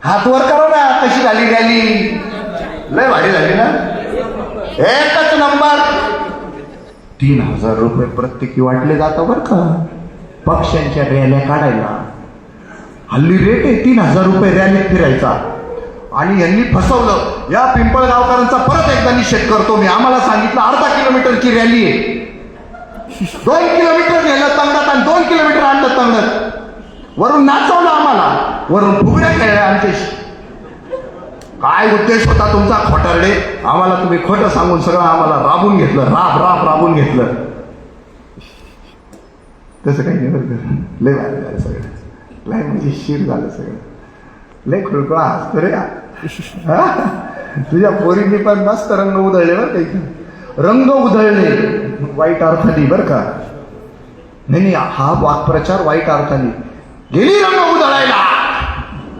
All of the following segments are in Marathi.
हात वर करा ना. कशी झाली रॅली? लय भारी झाली ना. एकच नंबर. 3,000 रुपये प्रत्येकी वाटले जातात बरं का पक्षांच्या रॅल्या काढायला. हल्ली रेट आहे 3,000 रुपये रॅलीत फिरायचा. आणि यांनी फसवलं. या पिंपळगावकरांचा परत एकदा निषेध करतो मी. आम्हाला सांगितलं 1/2 किलोमीटरची रॅली आहे. 2 किलोमीटर नेलं तंगडत आणि 2 किलोमीटर आणलं तंगडत. वरून नाचवलं आम्हाला, वरून फुगड्या खेळल्या आमच्याशी. काय उद्देश होता तुमचा खोटारडे? आम्हाला तुम्ही खोटं सांगून सगळं आम्हाला राबून घेतलं. राबून घेतलं. तसं काही नाही बरं का. लय भारी झालं सगळं. लय म्हणजे शीर झालं सगळं. लय खुळकुळा हसतो रे. तुझ्या पोरींनी पण मस्त रंग उधळले बरं काही. रंग उधळले वाईट अर्थाने बरं का. नाही हा वाक्प्रचार वाईट अर्थाने. गेली रंग उधळायला.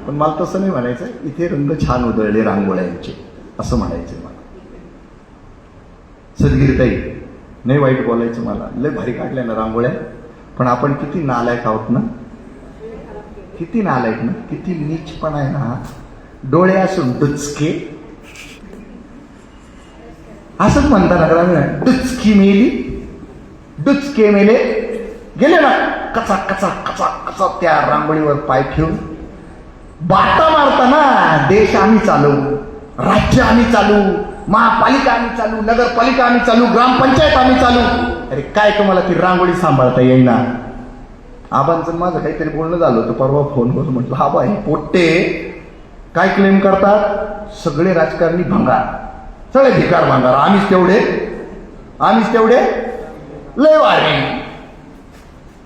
पण मला तसं नाही म्हणायचं. इथे रंग छान उधळले रांगोळ्यांचे असं म्हणायचं मला. सदगीरताई नाही वाईट बोलायचं मला. लय भारी काढल्या ना रांगोळ्या. पण आपण किती नालायक आहोत ना. किती नालायक ना. किती नीचपणा आहे ना. डोळे असून डुचके असंच म्हणता ना ग्रामीण. डुचकी मेली, डुचके मेले. गेले ना कचा कचा कचा कचा त्या रांगोळीवर पाय ठेवून बाटा मारता ना. देश आम्ही चालवू, राज्य आम्ही चालू, महापालिका आम्ही चालू, नगरपालिका आम्ही चालू, ग्रामपंचायत आम्ही चालू. अरे काय तुम्हाला ती रांगोळी सांभाळता येईना? आबांचं माझं काहीतरी बोलणं झालं होतं परवा फोन करून. म्हटलं आबा हे पोट्टे काय क्लेम करतात? सगळे राजकारणी भंगार, सगळे भिकार भंगार. आम्हीच तेवढे लय वारे.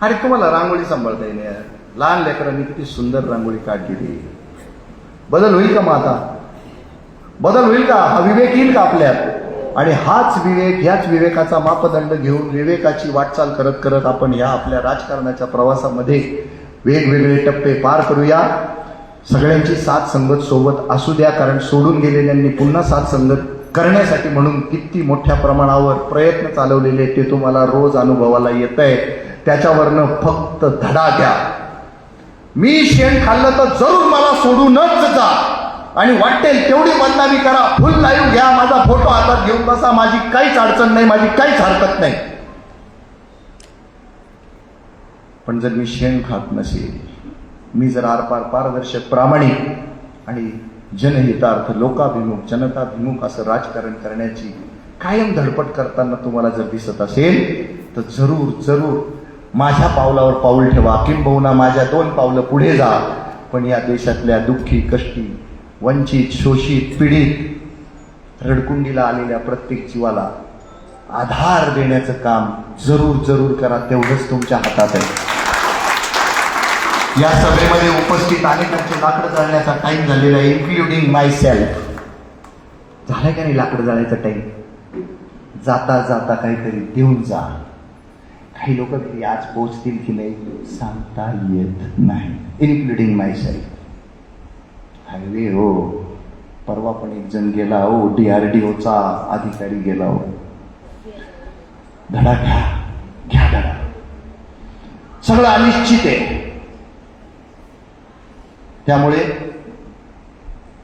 अरे तुम्हाला रांगोळी सांभाळता येईल? लहान लेकरांनी किती सुंदर रांगोळी काढली. बदल होईल का? मग आता बदल होईल का? हा विवेक येईल का आपल्यात? आणि ह्याच विवेकाचा मापदंड घेऊन विवेकाची वाटचाल करत करत आपण या आपल्या राजकारणाच्या प्रवासामध्ये वेगवेगळे टप्पे पार करूया. सगळ्यांची साथ संगत सोबत असू द्या. कारण सोडून गेलेल्यांनी पुन्हा साथ संगत करण्यासाठी म्हणून किती मोठ्या प्रमाणावर प्रयत्न चालवलेले ते तुम्हाला रोज अनुभवाला येत आहे. त्याच्यावरनं फक्त धडा घ्या. मी शेण खाल्लं तर जरूर मला सोडूनच जा. आणि वाटेल तेवढी बदनामी करा. फुल लाईव्ह घ्या. माझा फोटो हातात घेऊन बसा. माझी काहीच अडचण नाही, माझी काहीच हरकत नाही. पण जर मी शेण खात नसेल, मी जर आरपार पारदर्शक, प्रामाणिक आणि जनहितार्थ, लोकाभिमुख, जनताभिमुख असं राजकारण करण्याची कायम धडपड करताना तुम्हाला जर दिसत असेल तर जरूर माझ्या पावलावर पाऊल ठेवा. किंबहुना माझ्या 2 पावलं पुढे जा. पण या देशातल्या दुःखी, कष्टी, वंचित, शोषित, पीडित, रडकुंडीला आलेल्या प्रत्येक जीवाला आधार देण्याचं काम जरूर करा. तेवढंच तुमच्या हातात आहे. या सभेमध्ये उपस्थित अनेकांचे लाकडं जाळण्याचा टाइम झालेला आहे, इन्क्लुडिंग माय सेल्फ. झालाय का नाही लाकडं जाळायचा टाइम? जाता जाता काहीतरी देऊन जा. काही लोक घरी आज पोहोचतील की नाही सांगता येत नाही, इन्क्लुडिंग माय सेल्फ. हायवे हो, परवा पण एक जण गेला हो, DRDOचा अधिकारी गेला हो. धडा घ्या धडा. सगळं अनिश्चित आहे. त्यामुळे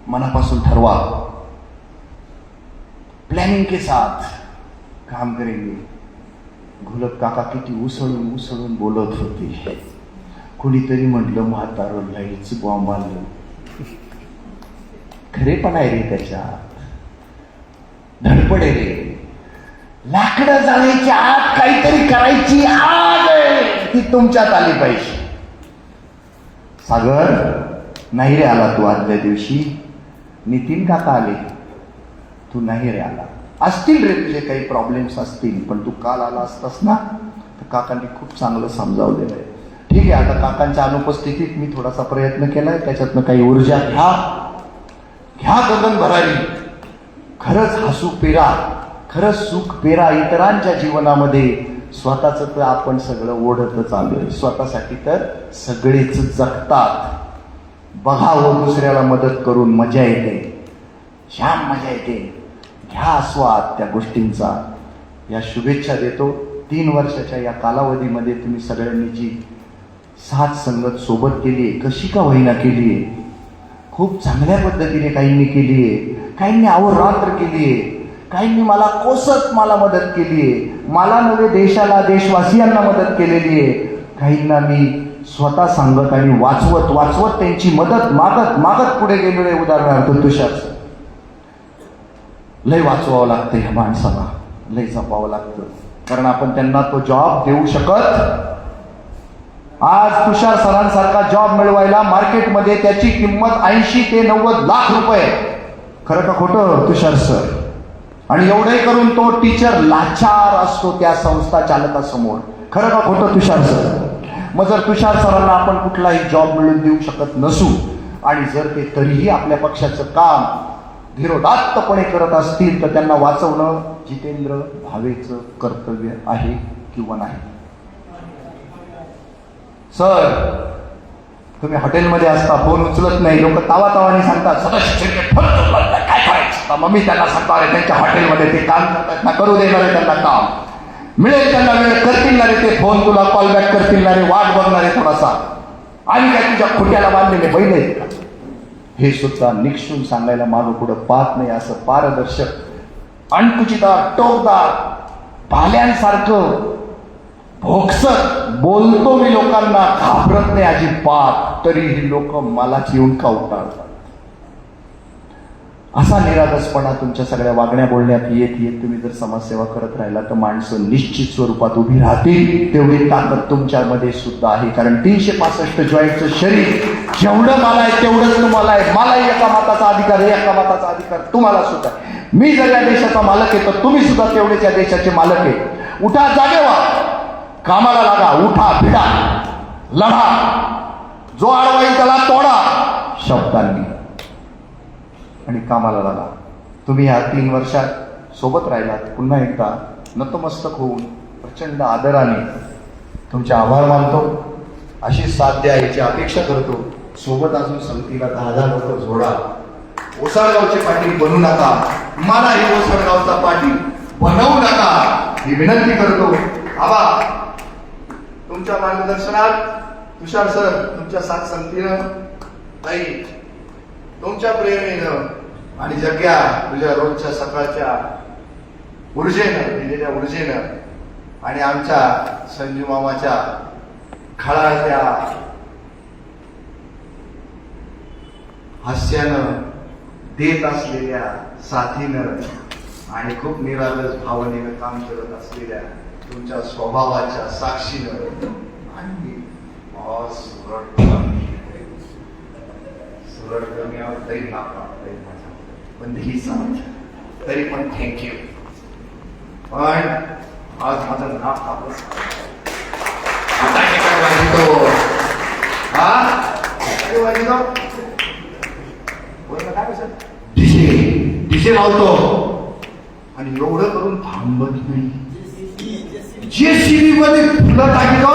मनापासून ठरवा. प्लॅनिंग के साथ काम करेंगे. घोलप काका किती उसळून बोलत होते. कुणीतरी म्हटलं म्हातारं लईच बॉम्ब आणलं. खरे पण आहे रे त्याच्यात. धडपड आहे रे. लाकडं जाळायच्या आत काहीतरी करायची आग आहे, ती तुमच्यात आली पाहिजे. सागर नाही रे आला तू आदल्या दिवशी. नितीन काका आले, तू नाही रे आला. असतील रे तुझे काही प्रॉब्लेम्स असतील, पण तू काल आला असतास ना तर काकांनी खूप चांगलं समजावलेलं आहे. ठीक आहे, आता काकांच्या अनुपस्थितीत मी थोडासा प्रयत्न केलाय. त्याच्यातनं काही ऊर्जा घ्या गगन भरारी. खरंच हसू पेरा, खरंच सुख पेरा. इतरांच्या जीवनामध्ये स्वतःच तर आपण सगळं ओढतच आलोय. स्वतःसाठी तर सगळेच जगतात. बघावं दुसऱ्याला मदत करून मजा येते, श्याम मजा येते. घ्या आस्वाद त्या गोष्टींचा. या शुभेच्छा देतो. 3 वर्षाच्या या कालावधीमध्ये तुम्ही सगळ्यांनी जी साथ संगत सोबत केली आहे, कशी का होईना केली आहे, खूप चांगल्या पद्धतीने काहींनी केली आहे, काहींनी अहोरात्र केली आहे, काहींनी मला कोसत मला मदत केली आहे, मला नव्हे देशाला देशवासियांना मदत केलेली आहे. काहींना मी स्वतः सांगत आणि वाचवत वाचवत त्यांची मदत मागत मागत पुढे गेलेले. उदाहरणार्थ तुषार सर, लय वाचवावं लागतं ह्या माणसाला, लय जपावं लागतं, कारण आपण त्यांना तो जॉब देऊ शकत. आज तुषार सरांसारखा जॉब मिळवायला मार्केटमध्ये त्याची किंमत 80 ते 90 लाख रुपये. खरं का खोटं तुषार सर? आणि एवढे करून तो टीचर लाचार असतो त्या संस्था चालकासमोर. खरं का खोटं तुषार सर? मग जर तुषार सरांना आपण कुठलाही जॉब मिळवून देऊ शकत नसू आणि जर ते तरीही आपल्या पक्षाचं काम धीरोदात्तपणे करत असतील तर त्यांना वाचवणं जितेंद्र भावेचं कर्तव्य आहे किंवा नाही? सर, तुम्ही हॉटेलमध्ये असता, फोन उचलत नाही, लोक तावातावाने सांगतात सदस्य फोन उचलत नाही, काय करायचं? मग मी त्यांना सांगतो, अरे त्यांच्या हॉटेलमध्ये ते काम करतात ना, करू देणार आहे त्यांना काम, मिळेल त्यांना वेळ, करतील ना रे ते फोन, तुला कॉल बॅक करतील ना रे, वाट बघणार आहे थोडासा, आणि काय तुझ्या खोट्याला बांधलेले बैल आहेत का? हे सुद्धा निक्षून सांगायला मागं पुढं पाहत नाही असं पारदर्शक, अणकुचिदार, टोकदार, भाल्यांसारखं भोगसत बोलतो मी लोकांना, घाबरत नाही अजिबात, तरीही लोक मलाच येऊन कावटाळतात. असा निरागसपणा तुमच्या सगळ्या वागण्या बोलण्यात येत येत तुम्ही जर समाजसेवा करत राहिला तर माणसं निश्चित स्वरूपात उभी राहतील. तेवढी ताकद तुमच्यामध्ये सुद्धा आहे, कारण 365 जॉईंटचं शरीर जेवढं मला आहे तेवढंच तुम्हाला आहे. मलाही एका मताचा अधिकार आहे, एका मताचा अधिकार तुम्हाला सुद्धा आहे. मी जर या देशाचा मालक आहे तर तुम्ही सुद्धा तेवढेच या देशाचे मालक आहे. उठा, जागे व्हा, कामाला लागा, उठा, भिडा, लढा, जो आडवा येईल त्याला तोडा शब्दांनी आणि कामाला लागा. तुम्ही ह्या 3 वर्षात सोबत राहिलात. पुन्हा एकदा नतमस्तक होऊन प्रचंड आदराने तुमचे आभार मानतो. अशी साथ द्या याची अपेक्षा करतो. सोबत अजून संगतीला 10,000 लोक जोडा. ओसाळगावचे पाटील बनू नका, मलाही ओसाळगावचा पाटील बनवू नका ही विनंती करतो. आबा, तुमच्या मार्गदर्शनात, तुषार सर तुमच्या साथ संगतीनं, ताई तुमच्या प्रेरणेनं आणि जग्या तुझ्या रोजच्या सकाळच्या ऊर्जेनं, दिलेल्या ऊर्जेनं आणि आमच्या संजू मामाच्या खळाळत्या हास्यानं, देत असलेल्या साथीनं आणि खूप निरागस भावनेनं काम करत असलेल्या तुमच्या स्वभावाच्या साक्षीनं आणि तरी पण तरी पण थँक्यू. पण आज माझं नाक कापस डिशे लावतो आणि एवढं करून थांबत नाही. JCB मध्ये फुलं टाकतो.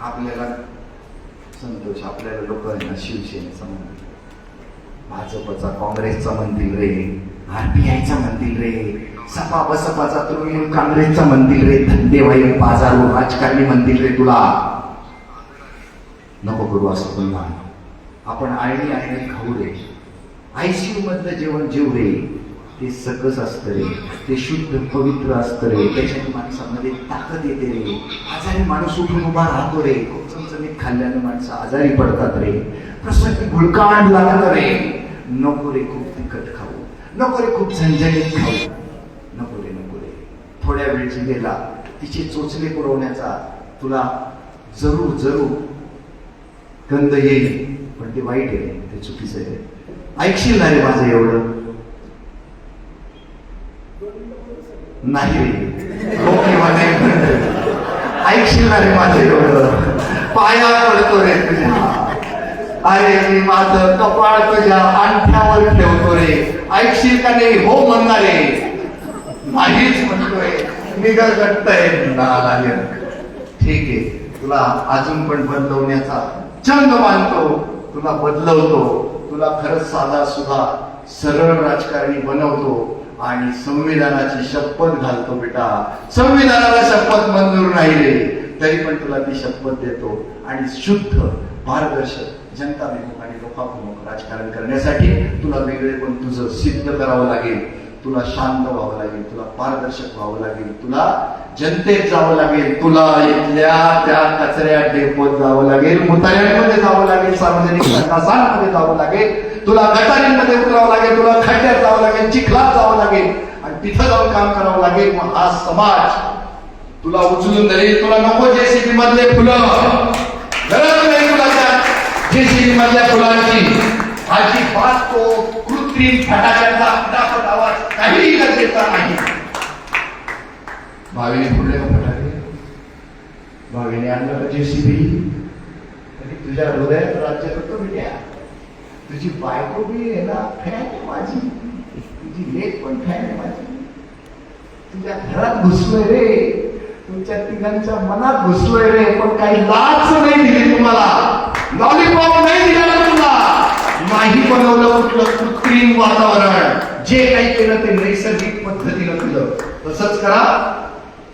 आपल्याला संतोष, आपल्याला लोक शिवसेनेचा म्हणतील, भाजपचा काँग्रेसचा म्हणतील रे, RPIचा म्हणतील रे, सपा बसपाचा तृणमूल काँग्रेसचा म्हणतील रे, धंदेवाई बाजारू राजकारणी म्हणतील रे. तुला नको करू असं पुन्हा. आपण आळणी आळणी खाऊ रे. ICU मधलं जेवण जेव रे, ते सकस असतं रे, ते शुद्ध पवित्र असतं रे, त्याच्याने माणसामध्ये ताकद येते रे. आजारी माणूस उठून उभा राहतो रे. खूप चमचमीत खाल्ल्यानं माणसं आजारी पडतात रे. प्रसंगी गुळकांड लागतं रे. नको रे खूप तिखट खाऊ, नको रे खूप झणझणीत खाऊ, नको रे नको रे. थोड्या वेळ जिभेला तिचे चोचले पुरवण्याचा तुला जरूर जरूर गंध येईल, पण ते वाईट आहे, ते चुकीचं आहे. ऐकशील ना रे माझं एवढं? नाही रे, हो किंवा नाही, ऐकशील ना रे माझं एवढं? पाया पडतो रे तुझ्या, अरे मी माझं कपाळ तुझ्या अंगठ्यावर ठेवतो रे. ऐकशील का नाही? हो म्हणणार रे, नाहीच म्हणतोय, निगरगटतय नालाय. ठीक आहे, तुला अजून पण बदलवण्याचा चंग मानतो, तुला बदलवतो, तुला खरंच साधा सुद्धा सरळ राजकारणी बनवतो आणि संविधानाची शपथ घालतो. बेटा, संविधानाला शपथ मंजूर नाही रे, तरी पण तुला ती शपथ देतो आणि शुद्ध पारदर्शक जनताभिमुख आणि लोकाभिमुख राजकारण करण्यासाठी तुला वेगळे पण तुझं सिद्ध करावं लागेल. तुला शांत व्हावं लागेल, तुला पारदर्शक व्हावं लागेल, तुला जनतेत जावं लागेल, तुला इथल्या त्या कचऱ्या डेपोत जावं लागेल, मुताऱ्यांमध्ये जावं लागेल, सार्वजनिक संडासांमध्ये जावं लागेल, तुला गटारींमध्ये उतरावं लागेल, तुला खड्ड्यात जावं लागेल, चिखलात जावं लागेल आणि तिथं जाऊन काम करावं लागेल. मग हा समाज तुला उचलून धरेल. तुला नको जेसीबी मधले फुलं, गरज नाही तुला त्या जेसीबी मधल्या फुलांची. अजिबात तो कृत्रिम फटाक्यांचा फटाफट आवाज काहीही गरजेचा नाही. भावेने फुडले का फटाके, भावेने आणलं का जेसीबी, तरी तुझ्या हृदयात राज्य करतो बिट्या. तुझी बायको बी आहे ना फॅन आहे माझी, तुझी लेक पण फॅन आहे माझी. तुझ्या घरात घुसलोय रे, तुमच्या तिघांच्या मनात घुसलोय रे, पण काही लाच नाही दिली तुम्हाला, लॉलीपॉप नाही दिला तुला, नाही बनवलं कुठलं कृत्रिम वातावरण. जे काही केलं ते नैसर्गिक पद्धतीनं केलं, तसंच करा,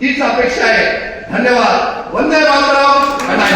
हीच अपेक्षा आहे. धन्यवाद. वंदे मातरम.